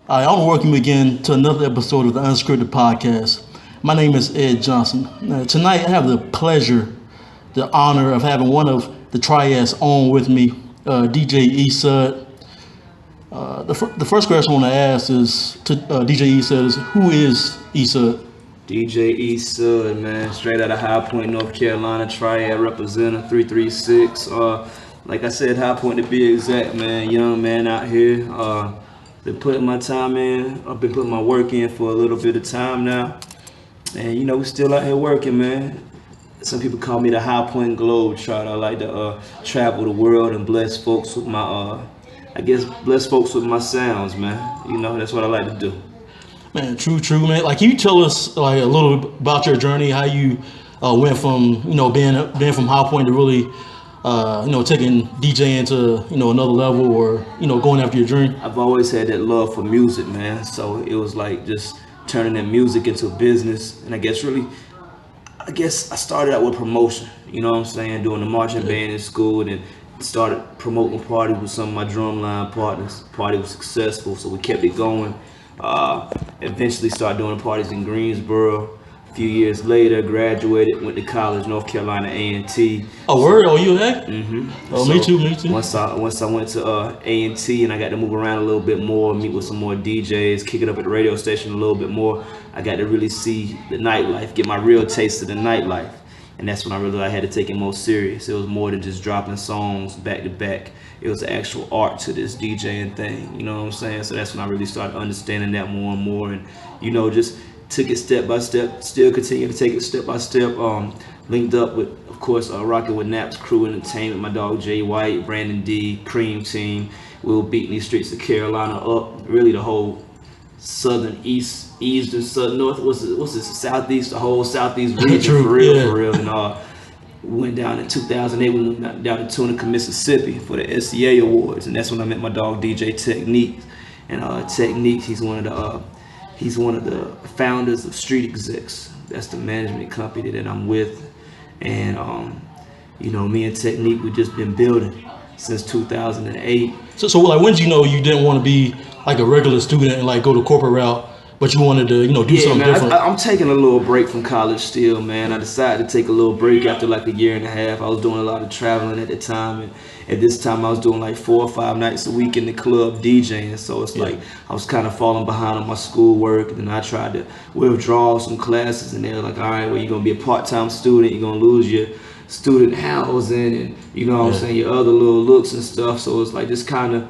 I want to welcome you again to another episode of the Unscripted Podcast. My name is Ed Johnson. Tonight, I have the pleasure, the honor of having one of the triads on with me, DJ ESudd. The first question I want to ask is to DJ ESudd is, who is ESudd? DJ ESudd, man, straight out of High Point, North Carolina, triad representative 336. Like I said, High Point to be exact, man. Young man out here. Been putting my time in. I've been putting my work in for a little bit of time now, and we're still out here working, man. Some people call me the High Point Globetrotter. I like to travel the world and bless folks with my, bless folks with my sounds, man. That's what I like to do. Man, true, man. Like, can you tell us like a little bit about your journey, how you went from being from High Point to really taking DJing to another level, or going after your dream? I've always had that love for music, man. So it was like just turning that music into a business, and I guess I started out with promotion. You know what I'm saying? Doing the marching band in school, and then started promoting parties with some of my drumline partners. Party was successful, so we kept it going. Eventually started doing parties in Greensboro. A few years later, graduated, went to college, North Carolina A&T. Oh, word? Oh, you had? Mm-hmm. Oh, So me too. Once I went to A&T and I got to move around a little bit more, meet with some more DJs, kick it up at the radio station a little bit more, I got to really see the nightlife, get my real taste of the nightlife. And that's when I had to take it more serious. It was more than just dropping songs back to back. It was actual art to this DJing thing, you know what I'm saying? So that's when I really started understanding that more and more, and just took it step by step, still continue to take it step by step. Linked up with, of course, rocking with Nap's Crew Entertainment, my dog Jay White, Brandon D, Cream Team. We were beating these streets of Carolina up, really the whole southern, east and southern, north, what's it, southeast, the whole southeast region. True, for real, yeah. for real. And we went down in 2008, we went down to Tunica, Mississippi for the SCA Awards, and that's when I met my dog DJ Technique. And Technique, he's one of the founders of Street Execs. That's the management company that I'm with. And me and Technique, we've just been building since 2008. So like, when did you know you didn't want to be like a regular student and like go the corporate route, but you wanted to do something man, different? I'm taking a little break from college still, man. I decided to take a little break after like a year and a half. I was doing a lot of traveling at the time, and at this time I was doing like 4 or 5 nights a week in the club DJing. So it's like I was kind of falling behind on my schoolwork, and then I tried to withdraw some classes, and they were like, all right, well, you're gonna be a part-time student, you're gonna lose your student housing, and what I'm saying, your other little looks and stuff. So it's like just kind of,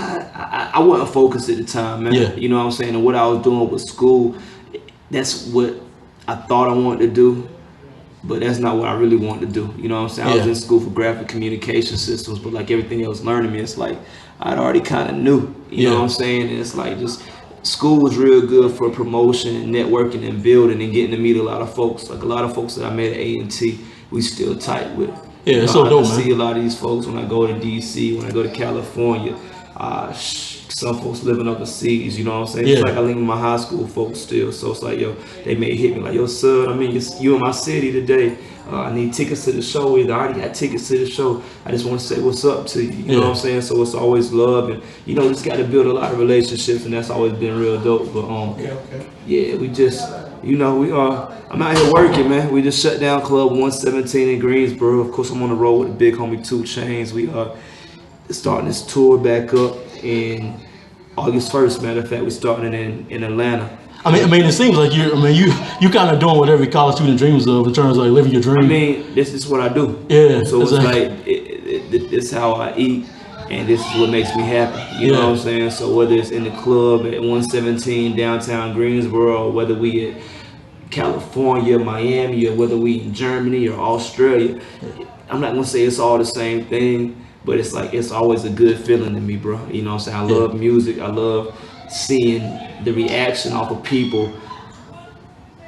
I wasn't focused at the time, man. Yeah. You know what I'm saying? And what I was doing with school, that's what I thought I wanted to do, but that's not what I really wanted to do. You know what I'm saying? I was in school for graphic communication systems, but like everything else learning me, it's like I'd already kind of knew. You know what I'm saying? And it's like just school was real good for promotion and networking and building and getting to meet a lot of folks. Like a lot of folks that I met at A&T, we still tight with. Yeah, it's so dope, man. I see a lot of these folks when I go to DC, when I go to California. Some folks living overseas, you know what I'm saying? Yeah. It's like I link with my high school folks still. So it's like, they may hit me like, son, I mean, you in my city today. I need tickets to the show. Either I already got tickets to the show. I just want to say what's up to you. You know what I'm saying? So it's always love, and just got to build a lot of relationships, and that's always been real dope. But we just, I'm out here working, man. We just shut down Club 117 in Greensboro. Of course, I'm on the road with the big homie 2 Chainz. We are starting this tour back up in August 1st. Matter of fact, we're starting in Atlanta. I mean, it seems like you kind of doing what every college student dreams of in terms of like living your dream. I mean, this is what I do. Yeah. So exactly. it's like this is how I eat, and this is what makes me happy. You know what I'm saying? So whether it's in the club at 117 downtown Greensboro, or whether we at California, Miami, or whether we in Germany or Australia, I'm not gonna say it's all the same thing, but it's like it's always a good feeling to me, bro. You know what I'm saying? I love music. I love seeing the reaction off of people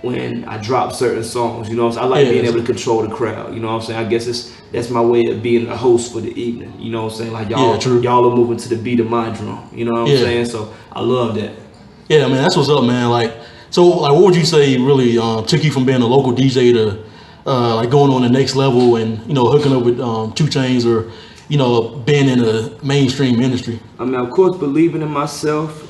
when I drop certain songs. You know what I'm saying? I like being able to control the crowd. You know what I'm saying? I guess that's my way of being a host for the evening. You know what I'm saying? Like y'all are moving to the beat of my drum. You know what I'm saying? So I love that. Yeah, man, that's what's up, man. Like, so like, what would you say really took you from being a local DJ to like going on the next level and hooking up with 2 Chainz or being in the mainstream industry? I mean, of course, believing in myself,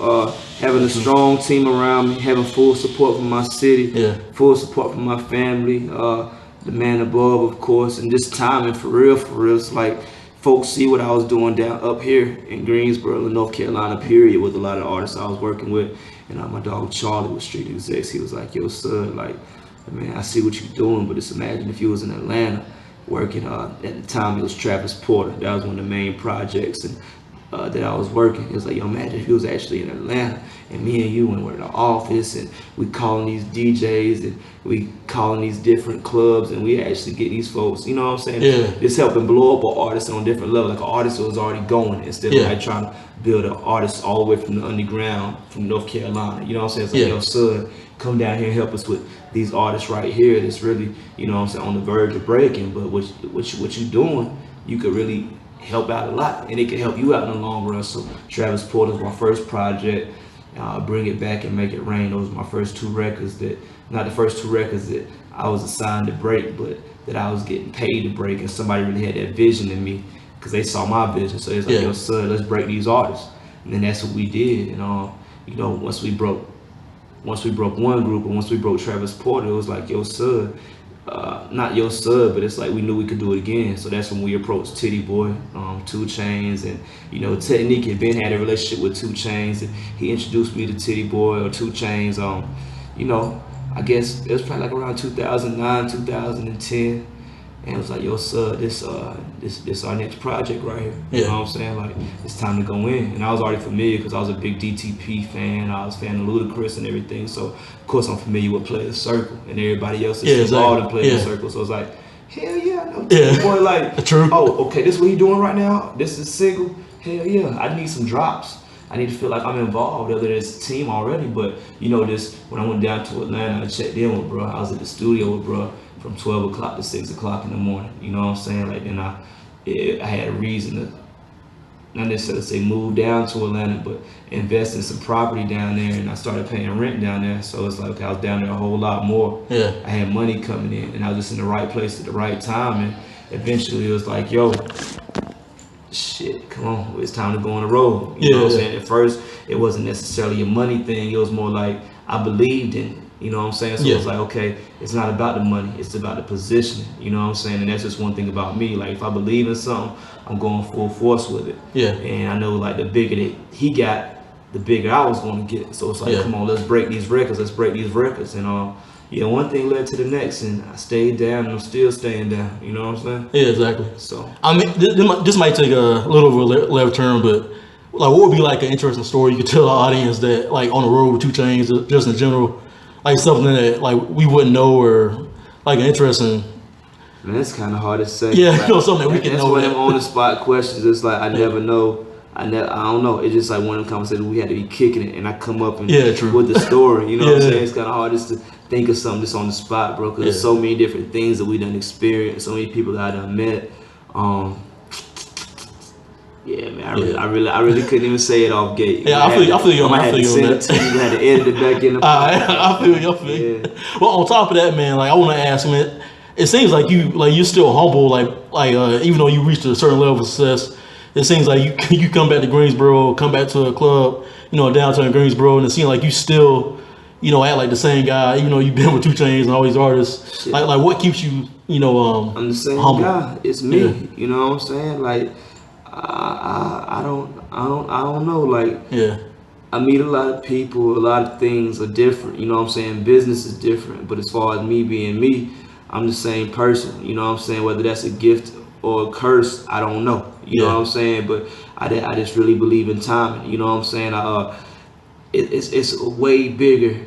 having a strong team around me, having full support from my city, full support from my family, the man above, of course, and just timing for real. It's like folks see what I was doing down up here in Greensboro, North Carolina, period, with a lot of artists I was working with. And my dog Charlie was Street Execs. He was like, yo, son, like, man, I see what you're doing, but just imagine if you was in Atlanta working. At the time, it was Travis Porter. That was one of the main projects and that I was working. It was like, yo, imagine if he was actually in Atlanta and me and you and we're in the office and we calling these DJs and we calling these different clubs and we actually get these folks, you know what I'm saying? Yeah. It's helping blow up an artist on a different level, like an artist who was already going instead of like trying to build an artist all the way from the underground from North Carolina. You know what I'm saying? It's like, yo, son, come down here and help us with these artists right here that's really, you know what I'm saying, on the verge of breaking. But what you doing, you could really help out a lot, and it can help you out in the long run. So Travis Porter's my first project. Bring It Back and Make It Rain. Those were my first two records not the first two records that I was assigned to break, but that I was getting paid to break, and somebody really had that vision in me because they saw my vision. So it's like, yo, son, let's break these artists. And then that's what we did. And once we broke one group, and once we broke Travis Porter, it was like, yo, son, not Yo Sud, but it's like we knew we could do it again. So that's when we approached Titty Boy, 2 Chainz, and Technique had a relationship with 2 Chainz, and he introduced me to Titty Boy or 2 Chainz. I guess it was probably like around 2009, 2010. And it was like, yo, Sud, this our next project right here. You know what I'm saying? Like, it's time to go in. And I was already familiar because I was a big DTP fan. I was a fan of Ludacris and everything. So, of course, I'm familiar with Play the Circle. And everybody else is involved in Play the Circle. So, it's like, hell yeah, I know. Boy, like, true. Oh, okay, this is what he doing right now? This is single? Hell yeah, I need some drops. I need to feel like I'm involved, other than it's a team already. But, this, when I went down to Atlanta, I checked in with bro. I was at the studio with bro from 12 o'clock to 6 o'clock in the morning. You know what I'm saying? Like, then I had a reason to, not necessarily say move down to Atlanta, but invest in some property down there, and I started paying rent down there. So it's like I was down there a whole lot more. I had money coming in, and I was just in the right place at the right time. And eventually it was like, yo, shit, come on, it's time to go on the road. You know what I'm saying? At first, it wasn't necessarily a money thing. It was more like I believed in it. You know what I'm saying? So it's like, okay, it's not about the money, it's about the positioning. You know what I'm saying? And that's just one thing about me. Like, if I believe in something, I'm going full force with it. And I know, like, the bigger that he got, the bigger I was going to get. So it's like, come on, let's break these records. And one thing led to the next, and I stayed down, and I'm still staying down. You know what I'm saying? Yeah, exactly. So I mean, this might take a little of a left turn, but like, what would be like an interesting story you could tell the audience that, like, on the road with 2 Chainz, just in general, like something that like we wouldn't know, or like an interesting. Man, that's kind of hard to say. Something that we can know. That's one of them on the spot questions. It's like I never know. I don't know. It's just like one of them conversations we had to be kicking it, and I come up and with the story. You know what I'm saying? It's kind of hard just to think of something that's on the spot, bro. Because there's so many different things that we done experienced, so many people that I done met. Yeah, man, I really couldn't even say it off gate. I feel you. I had to send it to you. I had to edit it back in the. I feel you. Well, on top of that, man, like, I want to ask, man, it seems like you're still humble, like even though you reached a certain level of success, it seems like you come back to Greensboro, come back to a club, downtown Greensboro, and it seems like you still, act like the same guy, even though you've been with 2 Chainz and all these artists. Like what keeps you, I'm the same humble? guy. It's me. You know what I'm saying? Like, I don't know. Like, I meet a lot of people. A lot of things are different. You know what I'm saying? Business is different. But as far as me being me, I'm the same person. You know what I'm saying? Whether that's a gift or a curse, I don't know. You know what I'm saying? But I just really believe in timing. You know what I'm saying? It's way bigger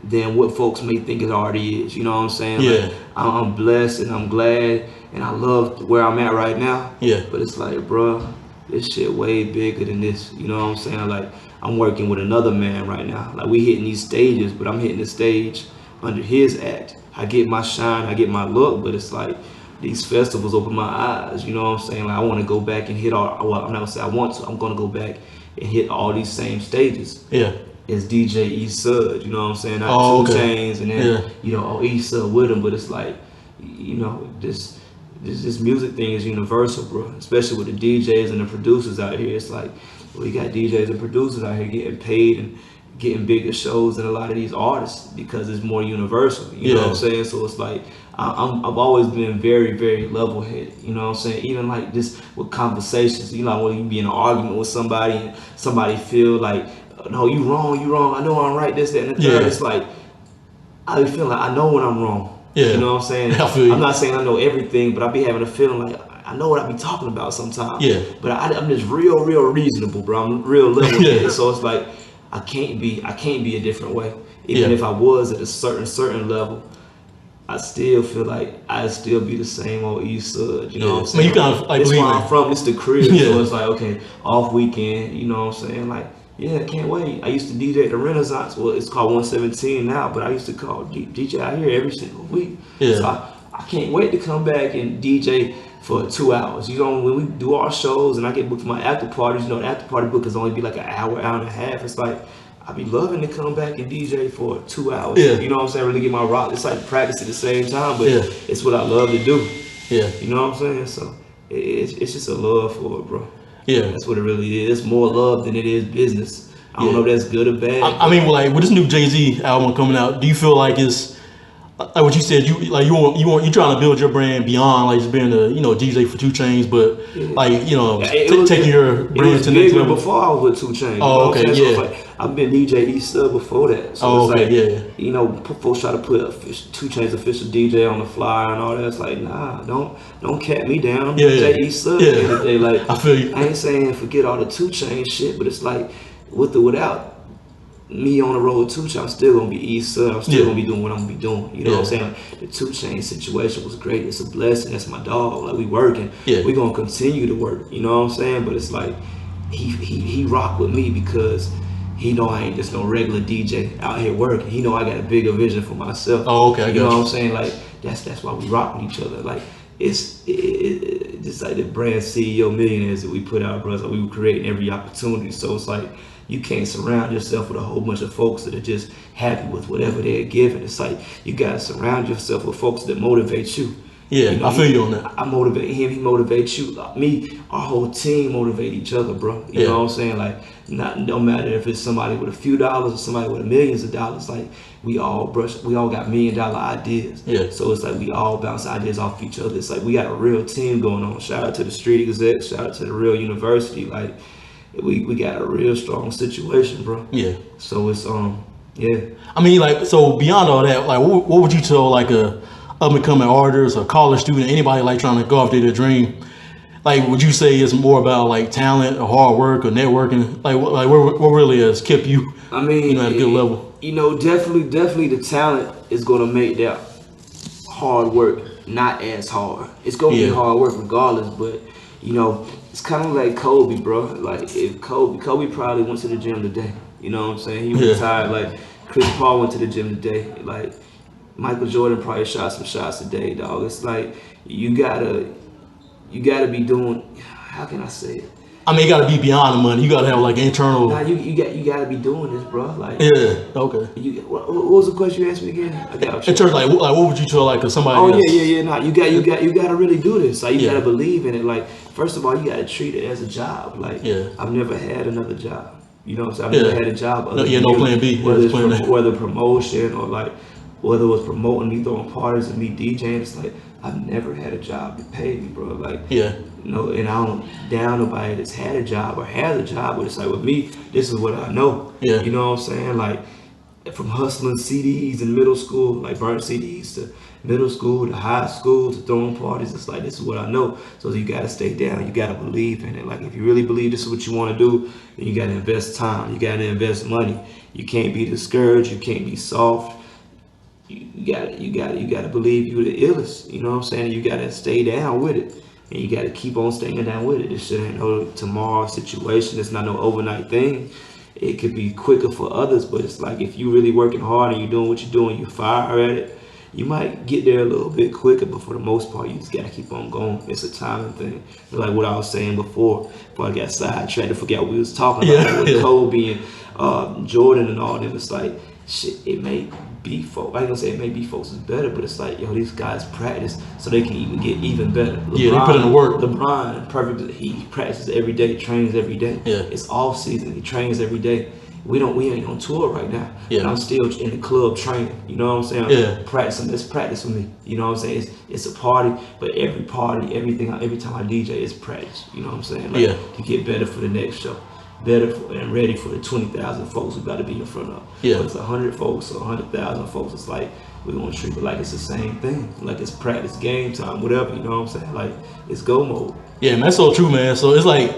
than what folks may think it already is. You know what I'm saying? Like, I'm blessed and I'm glad and I love where I'm at right now. But it's like, bro, this shit way bigger than this. You know what I'm saying? Like, I'm working with another man right now. Like, we hitting these stages, but I'm hitting the stage under his act. I get my shine, I get my look, but it's like these festivals open my eyes. You know what I'm saying? Like, I want to go back and hit all. Well, I'm not gonna say I want to. I'm gonna go back and hit all these same stages. As DJ ESudd, you know what I'm saying? Not 2 Chainz, and then ESudd with him. But it's like, this this music thing is universal, bro. Especially with the DJs and the producers out here. It's like we got DJs and producers out here getting paid and getting bigger shows than a lot of these artists because it's more universal. You know what I'm saying? So it's like I've always been very, very level-headed. You know what I'm saying? Even like just with conversations. You know, when you be in an argument with somebody and somebody feel like, no, you wrong. I know I'm right. This, that, and the third. It's like I be feeling like I know when I'm wrong. You know what I'm saying? I'm not saying I know everything, but I be having a feeling like I know what I be talking about sometimes. But I'm just real reasonable, bro. I'm real level-headed. So it's like I can't be a different way. Even if I was at a certain level, I still feel like I'd still be the same old ESudd. You know what I'm saying? That's where I'm from. It's the crib. So it's like, okay, off weekend. You know what I'm saying? Like, yeah, can't wait. I used to DJ at the Renaissance. Well, it's called 117 now, but I used to call DJ out here every single week. So I can't wait to come back and DJ for 2 hours. You know, when we do our shows and I get booked for my after parties, you know, the after party book is only be like an hour and a half. It's like, I be loving to come back and DJ for 2 hours. You know what I'm saying? Really get my rock. It's like practice at the same time, but it's what I love to do. You know what I'm saying? So it's just a love for it, bro. That's what it really is. It's more love than it is business. I don't know if that's good or bad. I mean, like with this new Jay-Z album coming out, do you feel like it's like what you said? You trying to build your brand beyond like just being a DJ for 2 Chainz, but like taking your brand to the next level. Before I was with 2 Chainz. Oh, okay, So like, I've been DJ ESudd before that. So you know, folks try to put 2 Chainz official DJ on the flyer and all that. It's like, nah, don't cat me down. DJ ESudd. Like, I feel you. I ain't saying forget all the 2 Chainz shit, but it's like with or without me on the road with 2 Chainz, I'm still gonna be ESudd. I'm still gonna be doing what I'm gonna be doing. You know what I'm saying? Like, the 2 Chainz situation was great. It's a blessing. That's my dog. Like, we working. We gonna continue to work. You know what I'm saying? But it's like he rock with me because he know I ain't just no regular DJ out here working. He know I got a bigger vision for myself. Oh, okay. You know what I'm saying? Like that's why we rock with each other. Like it's just like the brand CEO Millionaires that we put out, bro. Like, we were creating every opportunity. So it's like you can't surround yourself with a whole bunch of folks that are just happy with whatever they're given. It's like you gotta surround yourself with folks that motivate you. You know, I feel you on that. I motivate him, he motivates you. Me, our whole team motivate each other, bro. You know what I'm saying? Like, no matter if it's somebody with a few dollars or somebody with millions of dollars, like we all got $1 million ideas. So it's like we all bounce ideas off each other. It's like we got a real team going on. Shout out to the Street Exec, shout out to the Real University. Like we got a real strong situation, bro. So it's I mean, like, so beyond all that, like what would you tell like a up-and-coming artist, a college student, anybody like trying to go after their dream? Like, would you say it's more about like talent or hard work or networking? Like what really has kept you, I mean, at a good level? You know, definitely the talent is going to make that hard work not as hard. It's going to be hard work regardless, but you know, it's kind of like Kobe, bro. Like if Kobe probably went to the gym today. You know what I'm saying? He retired. Like Chris Paul went to the gym today. Like Michael Jordan probably shot some shots today, dog. It's like you gotta be doing. How can I say it? I mean, you gotta be beyond the money. You gotta have like internal. Nah, you gotta be doing this, bro. Like okay. What was the question you asked me again? I got you. In terms like what would you tell like somebody? Oh else? Nah, you gotta really do this. Like you gotta believe in it. Like first of all, you gotta treat it as a job. Like I've never had another job. You know what I'm saying? I've never had a job. No plan B. Whether promotion or like. Whether it was promoting me, throwing parties, and me DJing, it's like I've never had a job that paid me, bro. Like, you know, and I don't down nobody that's had a job or has a job, but it's like with me, this is what I know. You know what I'm saying? Like, from hustling CDs in middle school, like burnt CDs to middle school to high school to throwing parties, it's like this is what I know. So you gotta stay down, you gotta believe in it. Like if you really believe this is what you want to do, then you gotta invest time, you gotta invest money. You can't be discouraged, you can't be soft. You gotta believe you the illest. You know what I'm saying? You gotta stay down with it, and you gotta keep on staying down with it. This shit ain't no tomorrow situation. It's not no overnight thing. It could be quicker for others, but it's like if you really working hard and you're doing what you're doing, you fire at it, you might get there a little bit quicker. But for the most part, you just gotta keep on going. It's a timing thing. Like what I was saying before I got sidetracked to forget what we was talking about with Kobe and Jordan and all them. It's like shit, it may be folks. I ain't gonna say it may be folks is better, but it's like, yo, these guys practice so they can even get even better. Yeah, they put in the work. LeBron, perfect. He practices every day, trains every day. Yeah. It's off season. He trains every day. We ain't on tour right now. Yeah. And I'm still in the club training. You know what I'm saying? Yeah. Practicing. It's practice for me. You know what I'm saying? It's a party, but every party, every time I DJ, is practice. You know what I'm saying? Like, to get better for the next show. Better and ready for the 20,000 folks we got to be in front of. Yeah. But it's 100 folks or 100,000 folks. It's like we want to treat it like it's the same thing, like it's practice, game time, whatever. You know what I'm saying? Like it's go mode. Yeah, man, that's so true, man. So it's like,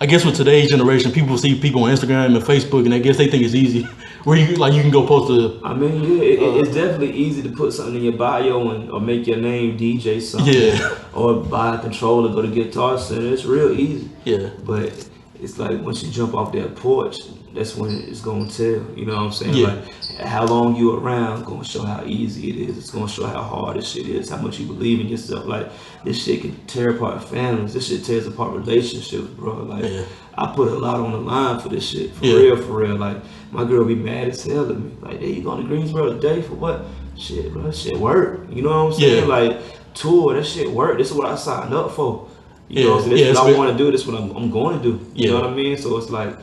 I guess with today's generation, people see people on Instagram and Facebook, and I guess they think it's easy. Where you can go post a. I mean, yeah, it's definitely easy to put something in your bio or make your name DJ something. Yeah. Or buy a controller, go to Guitar Center. It's real easy. Yeah. But it's like once you jump off that porch, that's when it's gonna tell. You know what I'm saying? Yeah. Like how long you around gonna show how easy it is. It's gonna show how hard this shit is, how much you believe in yourself. Like this shit can tear apart families. This shit tears apart relationships, bro. Like I put a lot on the line for this shit. For real. Like my girl be mad as hell at me. Like, hey, you going to Greensboro today for what? Shit, bro, that shit work. You know what I'm saying? Like tour, that shit work. This is what I signed up for. You know what I'm saying? This is what I want to do. This is what I'm going to do. You know what I mean? So it's like,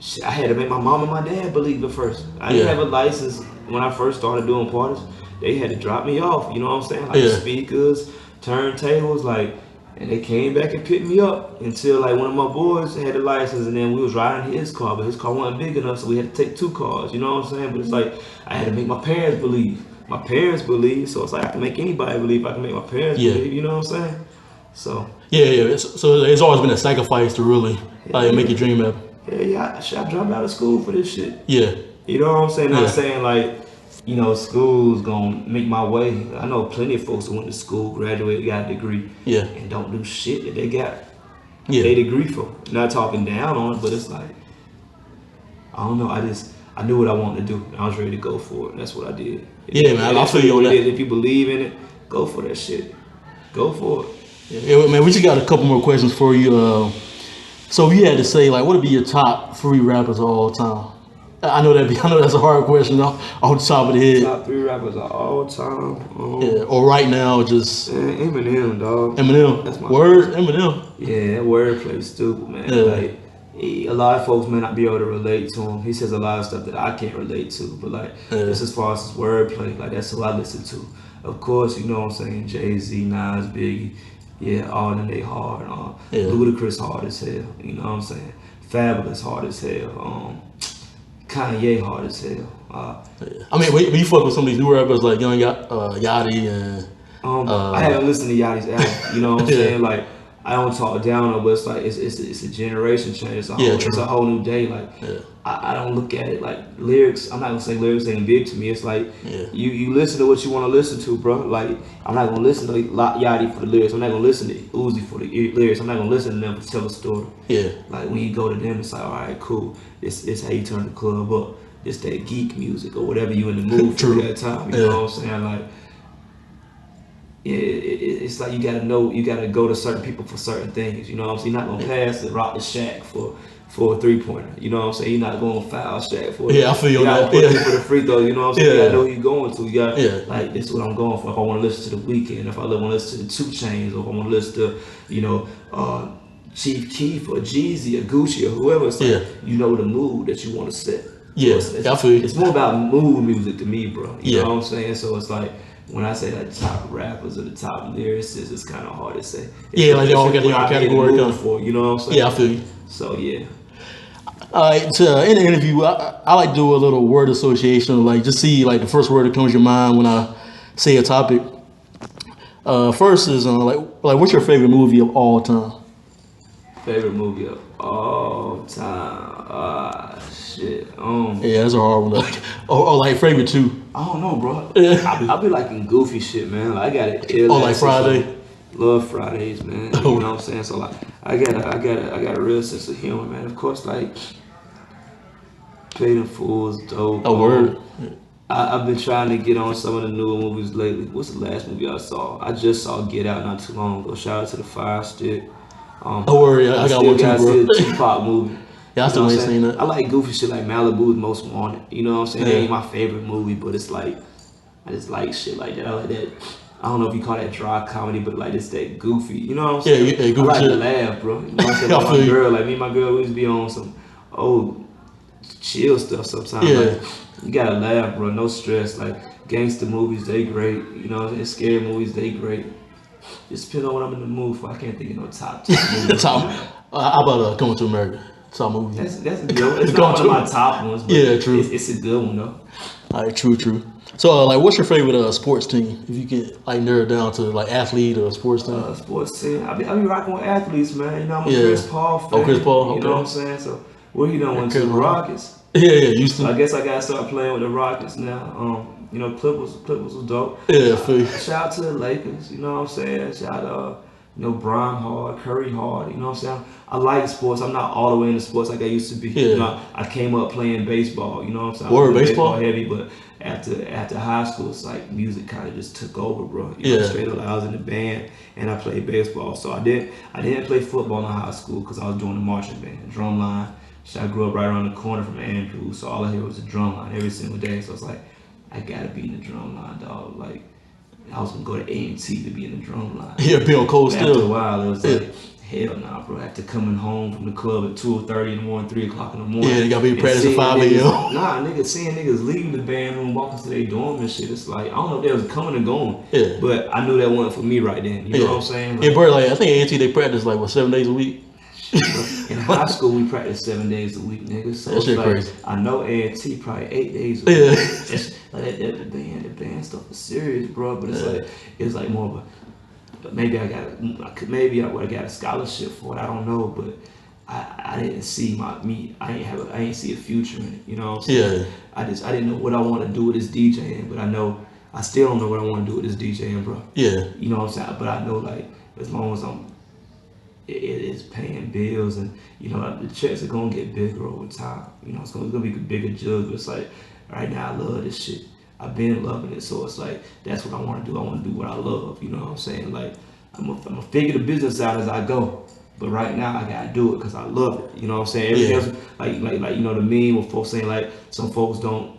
shit, I had to make my mom and my dad believe it first. I didn't have a license when I first started doing parties. They had to drop me off. You know what I'm saying? Like speakers, turntables, like, and they came back and picked me up until like one of my boys had a license, and then we was riding his car, but his car wasn't big enough, so we had to take 2 cars. You know what I'm saying? But it's like I had to make my parents believe. My parents believe, so it's like I can make anybody believe. I can make my parents believe. You know what I'm saying? So so it's always been a sacrifice to really make your dream happen. I dropped out of school for this shit. Yeah. You know what I'm saying? Not saying like, you know, school's gonna make my way. I know plenty of folks who went to school, graduated, got a degree, and don't do shit that they got their degree for. Not talking down on it, but it's like, I don't know. I knew what I wanted to do, and I was ready to go for it. And that's what I did. Man, I feel you on that. If you believe in it, go for that shit. Go for it. Yeah, man, we just got a couple more questions for you. So if you had to say, like, what would be your top 3 rappers of all time? I know that's a hard question off the top of the head. Top 3 rappers of all time. Or right now, just Eminem, dog. Eminem. That's my word, Eminem. Yeah, that wordplay is stupid, man. Like a lot of folks may not be able to relate to him. He says a lot of stuff that I can't relate to, but like just as far as his wordplay, like that's who I listen to. Of course, you know what I'm saying, Jay-Z, Nas, Biggie, all of them, they hard. Ludacris hard as hell, you know what I'm saying. Fabulous hard as hell. Kanye hard as hell. I mean, when you fuck with some of these new rappers like Young Yachty and I haven't listened to Yachty's album. You know what I'm saying? Like I don't talk down on, but it's like it's a generation change. It's a whole new day. Like I don't look at it like lyrics. I'm not gonna say lyrics ain't big to me. It's like you listen to what you want to listen to, bro. Like I'm not gonna listen to Yachty for the lyrics. I'm not gonna listen to Uzi for the lyrics. I'm not gonna listen to them to tell a story. Like when you go to them, it's like, all right, cool. It's how you turn the club up. It's that geek music or whatever you in the mood for that time. You know what I'm saying? Like it's like you gotta go to certain people for certain things. You know what I'm saying? You're not gonna pass the rock the Shaq for a 3-pointer. You know what I'm saying? You're not going to foul Shaq for it. I feel you. Put it for the free throw. You know what I'm saying? You gotta know who you're going to. You got like this is what I'm going for. If I want to listen to The Weeknd, if I want to listen to the 2 Chainz, or if I want to listen to Chief Keef or Jeezy or Gucci or whoever, it's like, you know the mood that you want to set. I feel you. It's more about mood music to me, bro. You know what I'm saying? So it's like when I say like the top rappers or the top lyricists, it's kind of hard to say. Like they all got their own category for. You know what I'm saying? I feel you. So yeah. All right, in the interview, I like to do a little word association, like just see like the first word that comes to your mind when I say a topic. First is like what's your favorite movie of all time? Favorite movie of all time? Shit. That's a hard one. Like, or like favorite 2. I don't know, bro. I be liking goofy shit, man. Like, I got it. Like Friday. Love Fridays, man. You know what I'm saying? So like, I got a real sense of humor, man. Of course, like, Paid in Full is dope. Word. I've been trying to get on some of the newer movies lately. What's the last movie I saw? I just saw Get Out not too long ago. Shout out to the Fire Stick. I got one too, bro. I see a Tupac movie. Yeah, I still ain't seen that. I like goofy shit like Malibu's Most Wanted. You know what I'm saying? Yeah. It ain't my favorite movie, but it's like I just like shit like that. I like that. I don't know if you call that dry comedy, but like it's that goofy. You know what I'm saying? Yeah, goofy I like shit. to laugh, bro. You know what I'm saying? I Like feel my you. girl, like me and my girl, we used to be on some old chill stuff sometimes. Yeah. Like, you gotta laugh, bro. No stress. Like gangster movies, they great. You know what I'm saying? Scary movies, they great. Just depends on what I'm in the mood for. I can't think of no top movies. How about Coming to America? Top movie. That's a good one. It's not one of my top ones, but Yeah, true. It's a good one though. All right, true. So, like, what's your favorite sports team? If you can, like, narrow it down to like athlete or sports team. Sports team. I be rocking with athletes, man. You know, I'm a Yeah. Chris Paul fan. Oh, Chris Paul, You okay. know what I'm saying? So where he done went to Chris the Paul. Rockets. Yeah, Houston. So I guess I gotta start playing with the Rockets now. You know, Clippers was dope. Yeah, for you. Shout out to the Lakers. You know what I'm saying? Shout out, you know, Brian hard, Curry hard. You know what I'm saying? I like sports. I'm not all the way into sports like I used to be. Yeah. You know, I came up playing baseball. You know what I'm saying? Word, I was baseball? heavy, but after high school, it's like music kind of just took over, bro. You know, Yeah. straight up, I was in the band and I played baseball. So I didn't play football in high school because I was doing the marching band, drum line. So I grew up right around the corner from Andrews, so all I heard was the drum line every single day. So it's like, I gotta be in the drum line, dog. Like, I was gonna go to A&T to be in the drum line. Yeah, Bill Cole But after a still. while, it was like, hell nah, bro. After coming home from the club at 2:30 in the morning, 3 o'clock in the morning. Yeah, you gotta be and practicing seeing 5 niggas- a.m. Nah, niggas, seeing niggas leave the band room, walking to their dorm and shit. It's like, I don't know if they was coming or going. Yeah. But I knew that wasn't for me right then. You know what I'm saying? Yeah, bro. Like, I think A&T they practice like 7 days a week. In high school, we practiced 7 days a week, nigga. So That it's shit like, crazy. I know A&T probably 8 days a week. Yeah. It's like the band stuff is serious, bro. But it's like more of a. But maybe I would have got a scholarship for it. I don't know, but I didn't see I didn't see a future in it. You know what I'm saying? Yeah. I didn't know what I want to do with this DJing, but I still don't know what I want to do with this DJing, bro. Yeah. You know what I'm saying? But I know, like, as long as it is paying bills, and you know the checks are gonna get bigger over time. You know, it's gonna be a bigger jug. But it's like right now, I love this shit. I've been loving it, so it's like that's what I want to do. I want to do what I love. You know what I'm saying? Like I'm gonna figure the business out as I go. But right now, I gotta do it because I love it. You know what I'm saying? Everything else, like you know the meme where folks saying like some folks don't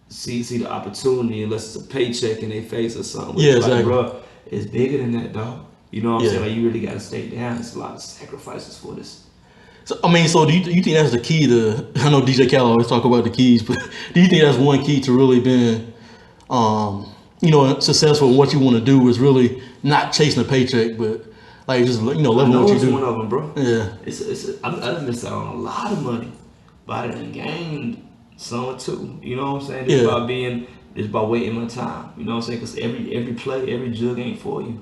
see the opportunity unless it's a paycheck in their face or something. Yeah, It's exactly. like, bro, it's bigger than that, dog. You know what I'm Yeah. saying? Like, you really got to stay down. There's a lot of sacrifices for this. So I mean, so do you think that's the key to? I know DJ Khaled always talk about the keys, but do you think that's one key to really being, you know, successful in what you want to do is really not chasing a paycheck, but like just loving what you it's do. one of them, bro. Yeah. I done missed out on a lot of money, but I done gained some too. You know what I'm saying? It's about waiting my time. You know what I'm saying? Because every play, every jug ain't for you.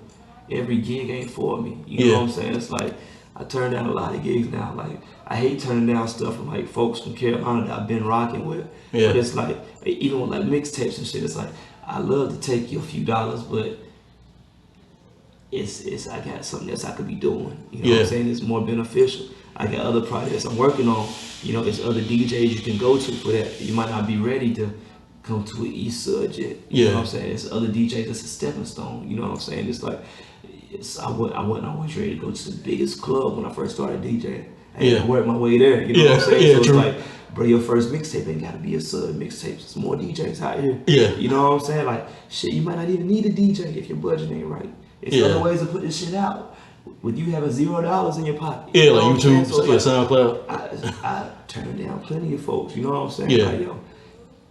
Every gig ain't for me. You know what I'm saying? It's like I turn down a lot of gigs now. Like I hate turning down stuff from like folks from Carolina that I've been rocking with. Yeah. But it's like even with like mixtapes and shit, it's like I love to take you a few dollars, but it's I got something else I could be doing. You know what I'm saying? It's more beneficial. I got other projects I'm working on. You know, there's other DJs you can go to for that. You might not be ready to come to an ESudd yet. You know what I'm saying? There's other DJs that's a stepping stone. You know what I'm saying? It's like I wasn't always ready to go to the biggest club when I first started DJing. I had to work my way there. You know what I'm saying? So it's like, bro, your first mixtape ain't gotta be a sub mixtape. There's more DJs out here. Yeah. You know what I'm saying? Like, shit, you might not even need a DJ if your budget ain't right. It's other ways to put this shit out. With you having $0 in your pocket. Yeah, you know like YouTube, so SoundCloud. I turned down plenty of folks. You know what I'm saying? Yeah. Like, yo,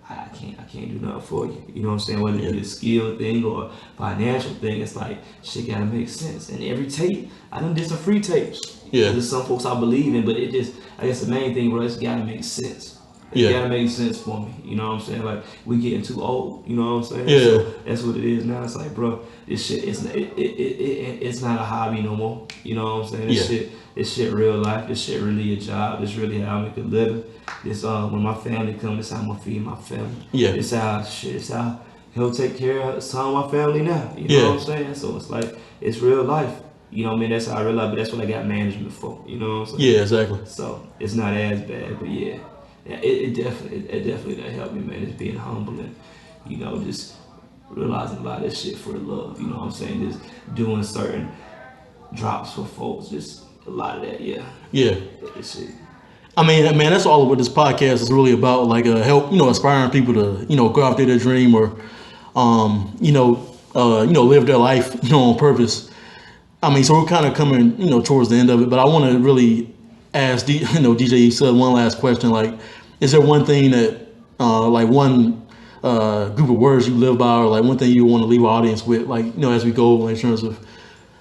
I can't do nothing for you. You know what I'm saying? Whether it's a skill thing or financial thing, it's like shit gotta make sense. And every tape, I done did some free tapes. Yeah. There's some folks I believe in, but it just, I guess the main thing, bro, it's gotta make sense. It Yeah. gotta make sense for me. You know what I'm saying? Like we getting too old. You know what I'm saying? Yeah. So that's what it is now. It's like, bro, this shit it's not a hobby no more. You know what I'm saying? This shit real life. This shit really a job. This really how I make a living. This when my family come, this how I'm gonna feed my family. Yeah. This how he'll take care of some of my family now. You know what I'm saying? So it's like it's real life. You know what I mean? That's how I realize, but that's what I got management for. You know what I'm saying? Yeah, exactly. So it's not as bad, but yeah, it definitely that helped me, man. It's being humble and, you know, just realizing a lot of this shit for the love. You know what I'm saying? Just doing certain drops for folks. Just a lot of that, yeah. Yeah. That shit. I mean, man, that's all what this podcast is really about. Like, help, inspiring people to, go after their dream or, live their life, on purpose. I mean, so we're kind of coming, towards the end of it. But I want to really ask, DJ ESudd one last question. Like, is there one thing that, like, one group of words you live by, or like one thing you want to leave our audience with, like, as we go in terms of,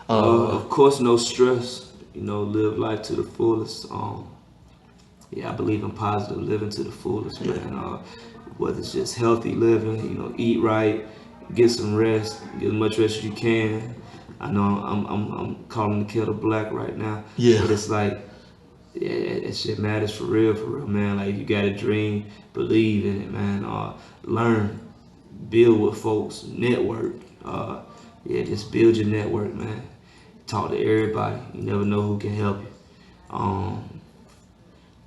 of course, no stress. Live life to the fullest. Yeah, I believe in positive living to the fullest, man. Whether it's just healthy living, eat right, get some rest, get as much rest as you can. I know I'm calling the kettle black right now. Yeah. But it's like, yeah, that shit matters for real, man. Like, you got a dream, believe in it, man. Learn, build with folks, network. Just build your network, man. Talk to everybody. You never know who can help you.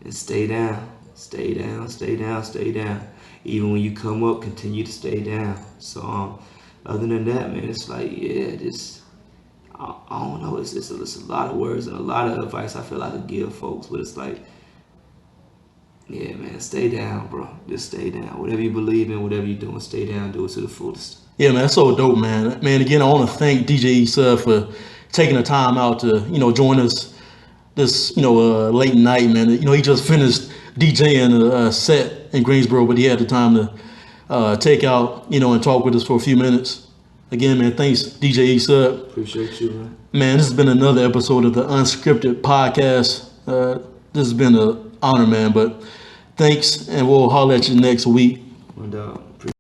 And stay down, stay down, stay down, stay down. Even when you come up, continue to stay down. So, other than that, man, it's like, I don't know. It's a lot of words and a lot of advice I feel like I could give folks, but it's like, yeah, man, stay down, bro. Just stay down. Whatever you believe in, whatever you're doing, stay down. Do it to the fullest. Yeah, man, that's so dope, man. Man, again, I want to thank DJ ESudd for taking the time out to, join us this, late night, man. He just finished DJing a set in Greensboro, but he had the time to take out, and talk with us for a few minutes. Again, man, thanks, DJ ESudd. Appreciate you, man. Man, this has been another episode of the Unscripted Podcast. This has been an honor, man, but thanks, and we'll holler at you next week. No doubt.